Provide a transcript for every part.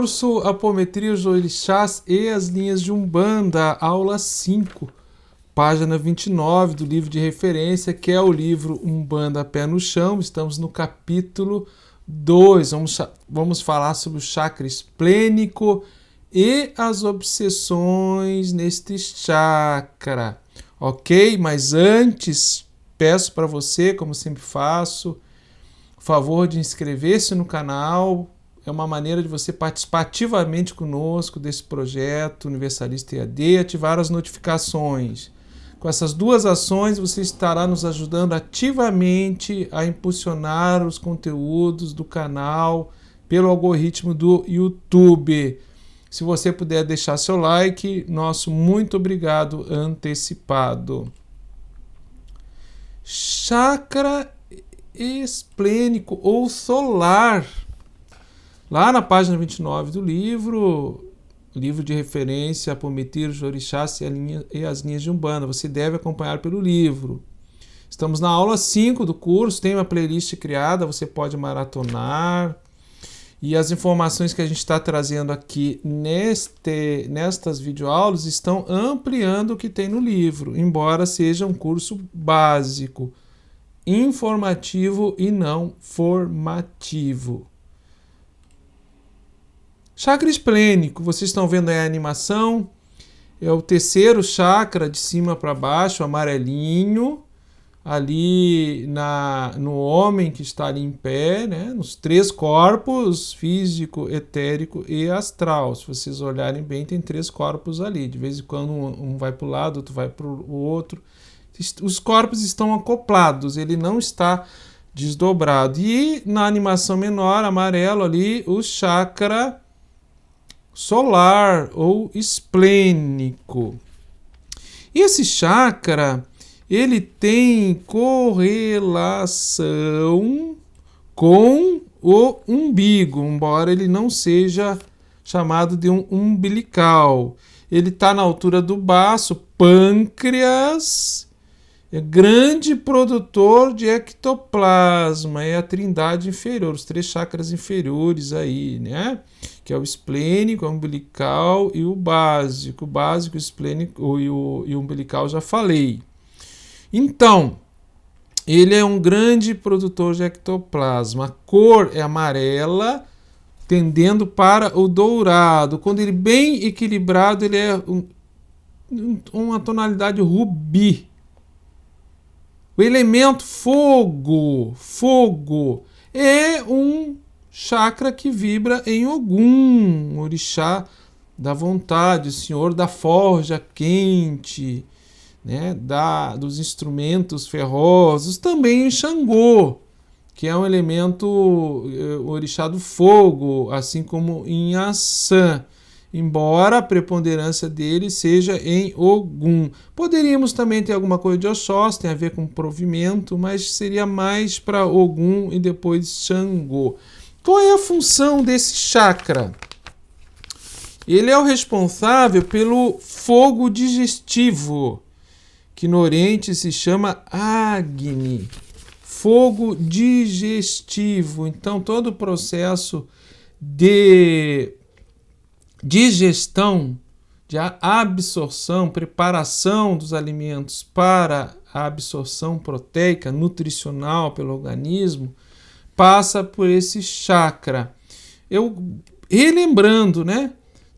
curso Apometria, os Orixás e as Linhas de Umbanda, aula 5, página 29 do livro de referência, que é o livro Umbanda Pé no Chão. Estamos no capítulo 2. Vamos falar sobre o chakra esplênico e as obsessões neste chakra, ok? Mas antes, peço para você, como sempre faço, o favor de inscrever-se no canal. É uma maneira de você participar ativamente conosco desse projeto Universalista EAD, ativar as notificações. Com essas duas ações, você estará nos ajudando ativamente a impulsionar os conteúdos do canal pelo algoritmo do YouTube. Se você puder deixar seu like, nosso muito obrigado antecipado. Chakra esplênico ou solar. Lá na página 29 do livro de referência Apometria, os Orixás e as Linhas de Umbanda, você deve acompanhar pelo livro. Estamos na aula 5 do curso, tem uma playlist criada, você pode maratonar. E as informações que a gente está trazendo aqui nestas videoaulas estão ampliando o que tem no livro, embora seja um curso básico, informativo e não formativo. Chakra esplênico, vocês estão vendo aí a animação, é o terceiro chakra de cima para baixo, amarelinho, ali no homem que está ali em pé, né? Nos três corpos, físico, etérico e astral. Se vocês olharem bem, tem três corpos ali, de vez em quando um vai para o lado, outro vai para o outro. Os corpos estão acoplados, ele não está desdobrado. E na animação menor, amarelo ali, o chakra solar ou esplênico. E esse chakra, ele tem correlação com o umbigo, embora ele não seja chamado de um umbilical. Ele está na altura do baço, pâncreas, é grande produtor de ectoplasma, é a trindade inferior, os três chakras inferiores aí, né? Que é o esplênico, o umbilical e o básico. O básico, o esplênico e o umbilical já falei. Então, ele é um grande produtor de ectoplasma. A cor é amarela, tendendo para o dourado. Quando ele é bem equilibrado, ele é uma tonalidade rubi. O elemento fogo é um chakra que vibra em Ogum, orixá da vontade, o senhor da forja quente, né, dos instrumentos ferrosos, também em Xangô, que é um elemento orixá do fogo, assim como em Assã, embora a preponderância dele seja em Ogum. Poderíamos também ter alguma coisa de Oxóssi, tem a ver com provimento, mas seria mais para Ogum e depois Xangô. Qual é a função desse chakra? Ele é o responsável pelo fogo digestivo, que no Oriente se chama Agni, fogo digestivo. Então, todo o processo de digestão, de absorção, preparação dos alimentos para a absorção proteica, nutricional pelo organismo, passa por esse chakra. Relembrando, né?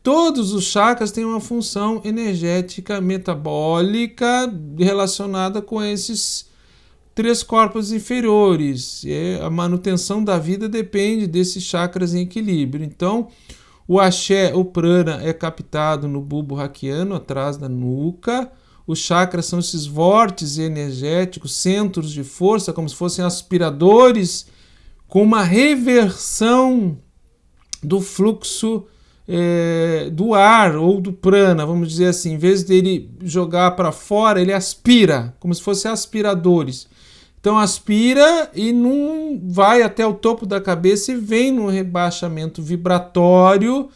Todos os chakras têm uma função energética metabólica relacionada com esses três corpos inferiores. A manutenção da vida depende desses chakras em equilíbrio. Então, o axé, o prana, é captado no bulbo raquiano, atrás da nuca. Os chakras são esses vórtices energéticos, centros de força, como se fossem aspiradores, com uma reversão do fluxo do ar ou do prana, vamos dizer assim. Em vez dele jogar para fora, ele aspira, como se fossem aspiradores. Então aspira e não vai até o topo da cabeça e vem no rebaixamento vibratório,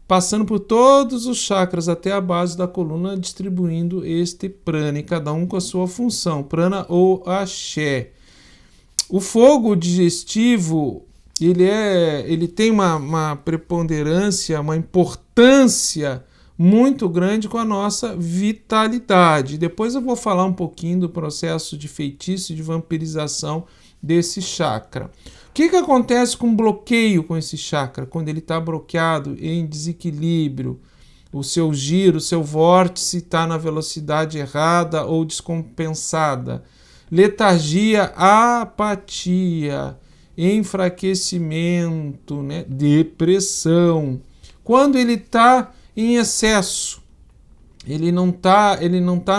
passando por todos os chakras até a base da coluna, distribuindo este prana, e cada um com a sua função, prana ou axé. O fogo digestivo ele tem uma preponderância, uma importância muito grande com a nossa vitalidade. Depois eu vou falar um pouquinho do processo de feitiço e de vampirização desse chakra. O que acontece com bloqueio com esse chakra? Quando ele está bloqueado, em desequilíbrio, o seu giro, o seu vórtice está na velocidade errada ou descompensada. Letargia, apatia, enfraquecimento, né? Depressão. Quando ele está em excesso, ele não tá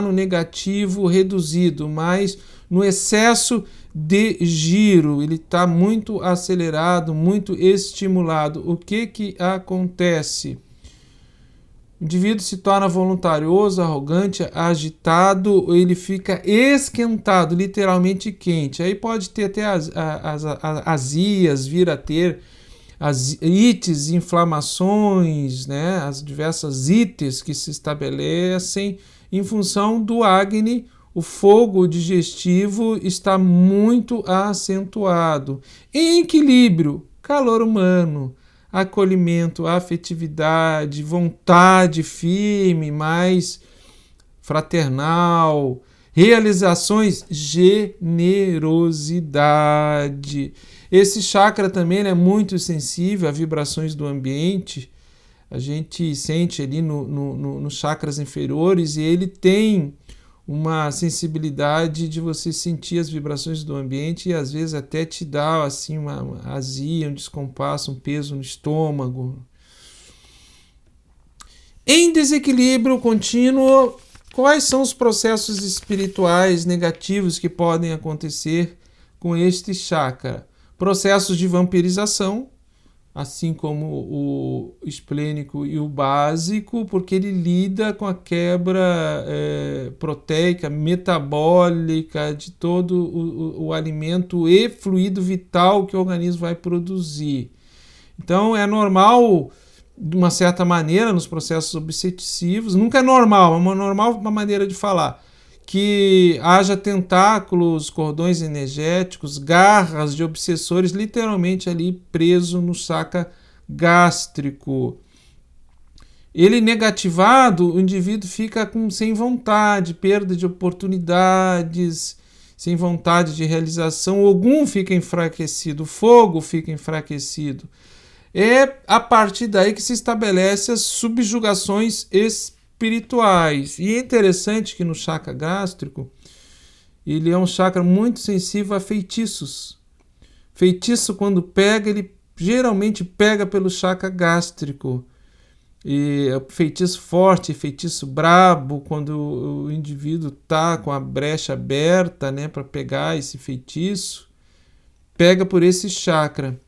no negativo reduzido, mas no excesso de giro, ele está muito acelerado, muito estimulado. O que acontece? O indivíduo se torna voluntarioso, arrogante, agitado, ele fica esquentado, literalmente quente. Aí pode ter até azias, vir a ter as ites, inflamações, né? As diversas ites que se estabelecem em função do Agni. O fogo digestivo está muito acentuado. Em equilíbrio, calor humano, acolhimento, afetividade, vontade firme, mais fraternal, realizações, generosidade. Esse chakra também é muito sensível a vibrações do ambiente. A gente sente ali nos chakras inferiores e ele tem uma sensibilidade de você sentir as vibrações do ambiente e às vezes até te dá assim uma azia, um descompasso, um peso no estômago. Em desequilíbrio contínuo, quais são os processos espirituais negativos que podem acontecer com este chakra? Processos de vampirização, assim como o esplênico e o básico, porque ele lida com a quebra proteica, metabólica de todo o alimento e fluido vital que o organismo vai produzir. Então é normal, de uma certa maneira, nos processos obsessivos, nunca é normal, é uma maneira de falar, que haja tentáculos, cordões energéticos, garras de obsessores literalmente ali preso no chakra gástrico. Ele negativado, o indivíduo fica sem vontade, perda de oportunidades, sem vontade de realização. O Ogum fica enfraquecido, o fogo fica enfraquecido. É a partir daí que se estabelece as subjugações espirituais. E é interessante que no chakra gástrico, ele é um chakra muito sensível a feitiços. Feitiço, quando pega, ele geralmente pega pelo chakra gástrico. E feitiço forte, feitiço brabo, quando o indivíduo está com a brecha aberta, né, para pegar esse feitiço, pega por esse chakra.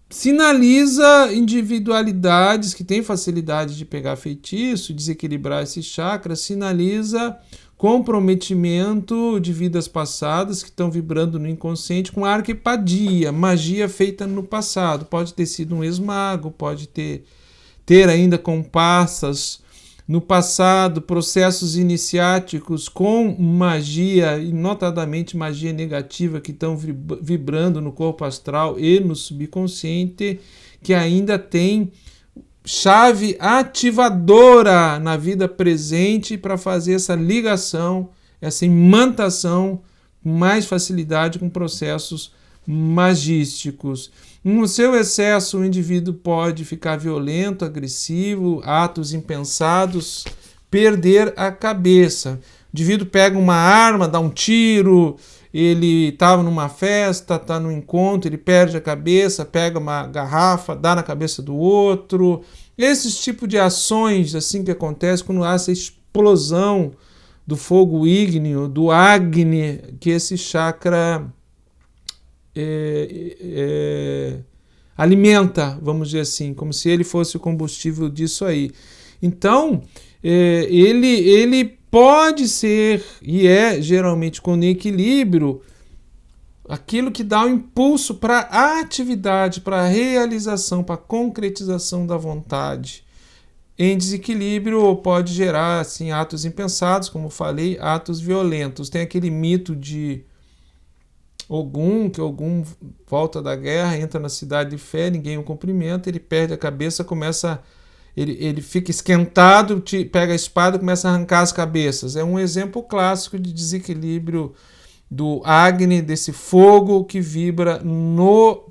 Sinaliza individualidades que têm facilidade de pegar feitiço, desequilibrar esse chakra, sinaliza comprometimento de vidas passadas que estão vibrando no inconsciente com arquipadia, magia feita no passado. Pode ter sido um ex-mago, pode ter ainda comparsas no passado, processos iniciáticos com magia, e notadamente magia negativa, que estão vibrando no corpo astral e no subconsciente, que ainda tem chave ativadora na vida presente para fazer essa ligação, essa imantação com mais facilidade com processos magísticos. No seu excesso, o indivíduo pode ficar violento, agressivo, atos impensados, perder a cabeça. O indivíduo pega uma arma, dá um tiro, ele estava numa festa, está num encontro, ele perde a cabeça, pega uma garrafa, dá na cabeça do outro. Esses tipos de ações assim que acontecem quando há essa explosão do fogo ígneo, do Agni, que esse chakra alimenta, vamos dizer assim, como se ele fosse o combustível disso aí. Então, ele pode ser, e é geralmente com equilíbrio, aquilo que dá o impulso para a atividade, para a realização, para a concretização da vontade. Em desequilíbrio pode gerar assim, atos impensados, como falei, atos violentos. Tem aquele mito de Ogum, que Ogum volta da guerra, entra na cidade de fé, ninguém o cumprimenta, ele perde a cabeça, ele fica esquentado, pega a espada e começa a arrancar as cabeças. É um exemplo clássico de desequilíbrio do Agni, desse fogo que vibra no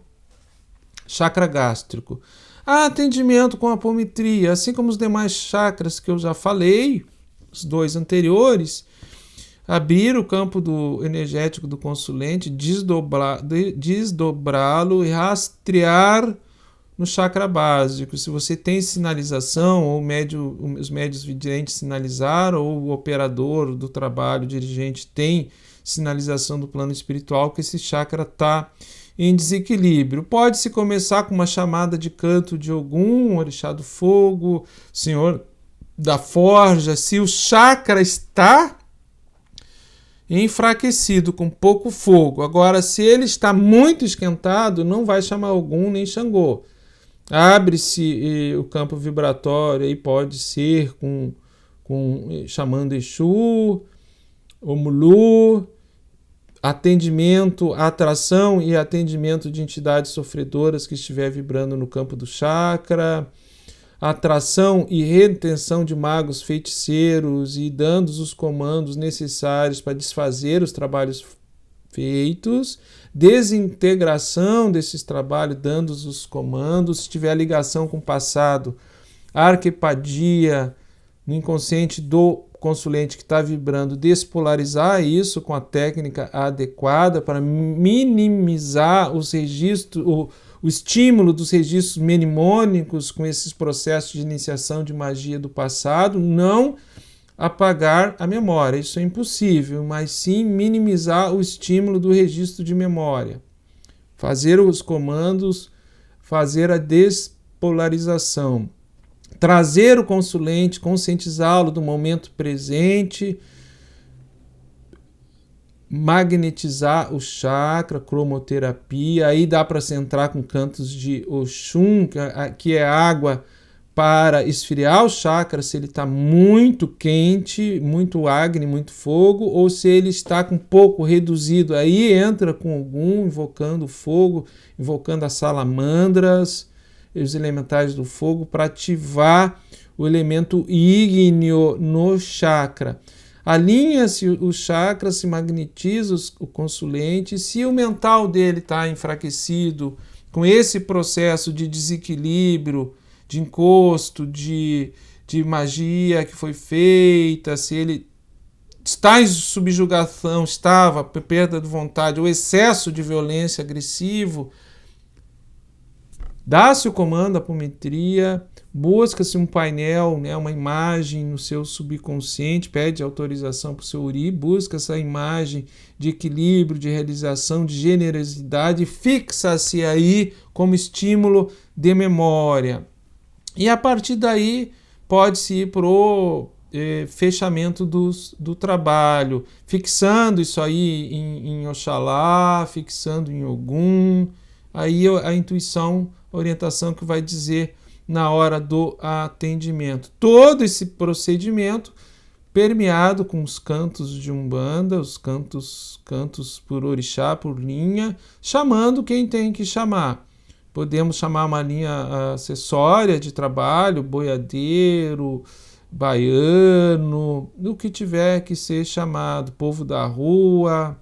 chakra gástrico. Há atendimento com apometria, assim como os demais chakras que eu já falei, os dois anteriores. Abrir o campo energético do consulente, desdobrá-lo e rastrear no chakra básico. Se você tem sinalização, ou os médios videntes sinalizaram, ou o operador do trabalho, o dirigente, tem sinalização do plano espiritual que esse chakra está em desequilíbrio. Pode-se começar com uma chamada de canto de Ogum, orixá do fogo, senhor da forja. Se o chakra está enfraquecido, com pouco fogo. Agora, se ele está muito esquentado, não vai chamar Ogum nem Xangô. Abre-se o campo vibratório, aí pode ser chamando Exu, Omulu, atendimento, atração e atendimento de entidades sofredoras que estiver vibrando no campo do chakra, atração e retenção de magos feiticeiros e dando os comandos necessários para desfazer os trabalhos feitos, desintegração desses trabalhos, dando os comandos, se tiver ligação com o passado, arquepadia no inconsciente do consulente que está vibrando, despolarizar isso com a técnica adequada para minimizar os registros, o estímulo dos registros mnemônicos com esses processos de iniciação de magia do passado, não apagar a memória, isso é impossível, mas sim minimizar o estímulo do registro de memória. Fazer os comandos, fazer a despolarização. Trazer o consulente, conscientizá-lo do momento presente, magnetizar o chakra, cromoterapia, aí dá para centrar com cantos de Oxum, que é água, para esfriar o chakra se ele está muito quente, muito Agni, muito fogo, ou se ele está com pouco reduzido, aí entra com Ogum, invocando o fogo, invocando as salamandras, os elementais do fogo, para ativar o elemento ígneo no chakra. Alinha-se o chakra, se magnetiza o consulente. Se o mental dele está enfraquecido, com esse processo de desequilíbrio, de encosto, de magia que foi feita, se ele está em subjugação, perda de vontade, ou excesso de violência agressivo, dá-se o comando, a apometria, busca-se um painel, né, uma imagem no seu subconsciente, pede autorização para o seu Uri, busca essa imagem de equilíbrio, de realização, de generosidade, fixa-se aí como estímulo de memória. E a partir daí pode-se ir para o fechamento do trabalho, fixando isso aí em Oxalá, fixando em Ogum, aí a intuição, a orientação que vai dizer na hora do atendimento. Todo esse procedimento permeado com os cantos de Umbanda, os cantos por orixá, por linha, chamando quem tem que chamar. Podemos chamar uma linha acessória de trabalho, boiadeiro, baiano, o que tiver que ser chamado, povo da rua,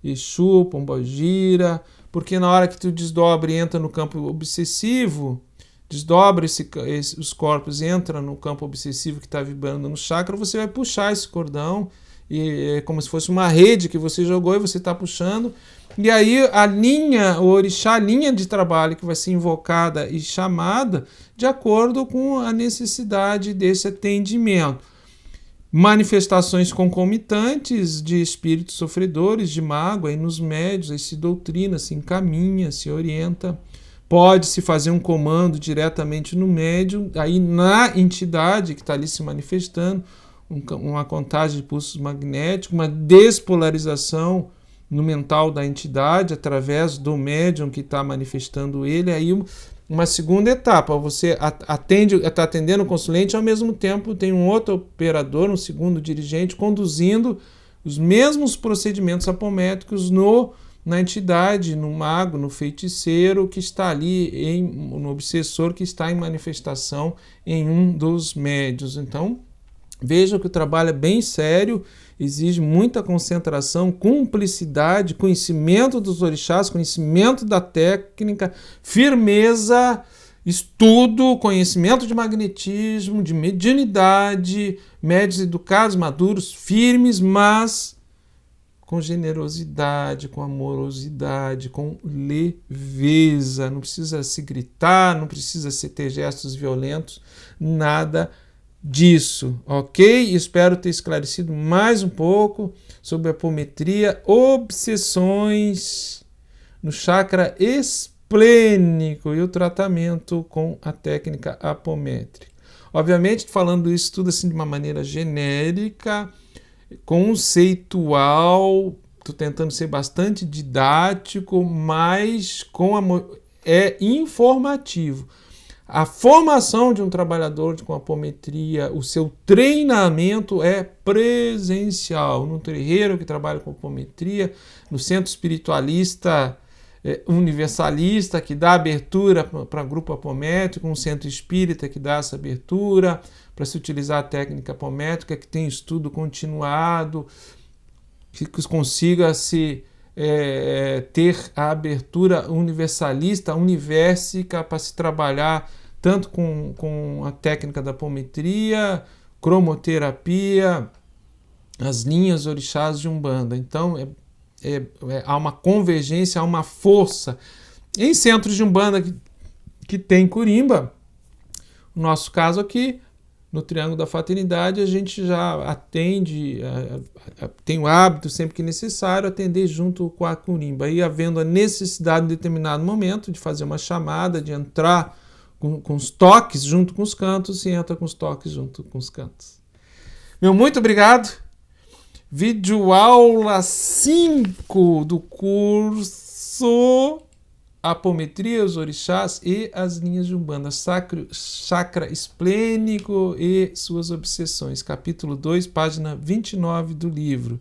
Exu, Pombogira, porque na hora que tu desdobra e entra no campo obsessivo, desdobra os corpos e entra no campo obsessivo que está vibrando no chakra, você vai puxar esse cordão, e é como se fosse uma rede que você jogou e você está puxando, e aí o orixá, a linha de trabalho que vai ser invocada e chamada de acordo com a necessidade desse atendimento. Manifestações concomitantes de espíritos sofredores, de mágoa, aí nos médios, aí se doutrina, se encaminha, se orienta. Pode-se fazer um comando diretamente no médium, aí na entidade que está ali se manifestando, uma contagem de pulsos magnéticos, uma despolarização no mental da entidade através do médium que está manifestando ele. Aí uma segunda etapa, você está atendendo o consulente, ao mesmo tempo tem um outro operador, um segundo dirigente, conduzindo os mesmos procedimentos apométricos no na entidade, no mago, no feiticeiro que está ali, no obsessor que está em manifestação em um dos médiuns. Então, vejam que o trabalho é bem sério, exige muita concentração, cumplicidade, conhecimento dos orixás, conhecimento da técnica, firmeza, estudo, conhecimento de magnetismo, de mediunidade, médios educados, maduros, firmes, mas com generosidade, com amorosidade, com leveza. Não precisa se gritar, não precisa se ter gestos violentos, nada disso, ok? Espero ter esclarecido mais um pouco sobre a apometria, obsessões no chakra esplênico e o tratamento com a técnica apométrica. Obviamente, falando isso tudo assim de uma maneira genérica, conceitual, estou tentando ser bastante didático, mas é informativo. A formação de um trabalhador com apometria, o seu treinamento é presencial. No terreiro que trabalha com apometria, no centro espiritualista universalista que dá abertura para grupo apométrico, um centro espírita que dá essa abertura para se utilizar a técnica apométrica, que tem estudo continuado, que consiga se ter a abertura universalista, universica, para se trabalhar tanto com a técnica da apometria, cromoterapia, as linhas orixás de Umbanda. Então, há uma convergência, há uma força. Em centros de Umbanda que tem Curimba, no nosso caso aqui, no Triângulo da Fraternidade, a gente já atende, tem o hábito, sempre que necessário, atender junto com a Curimba. E havendo a necessidade em determinado momento de fazer uma chamada, de entrar com os toques junto com os cantos, se entra com os toques junto com os cantos. Meu muito obrigado. Vídeo aula 5 do curso Apometria, os Orixás e as Linhas de Umbanda, Chakra Esplênico e suas obsessões, capítulo 2, página 29 do livro.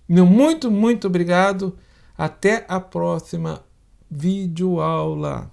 Meu muito obrigado. Até a próxima videoaula.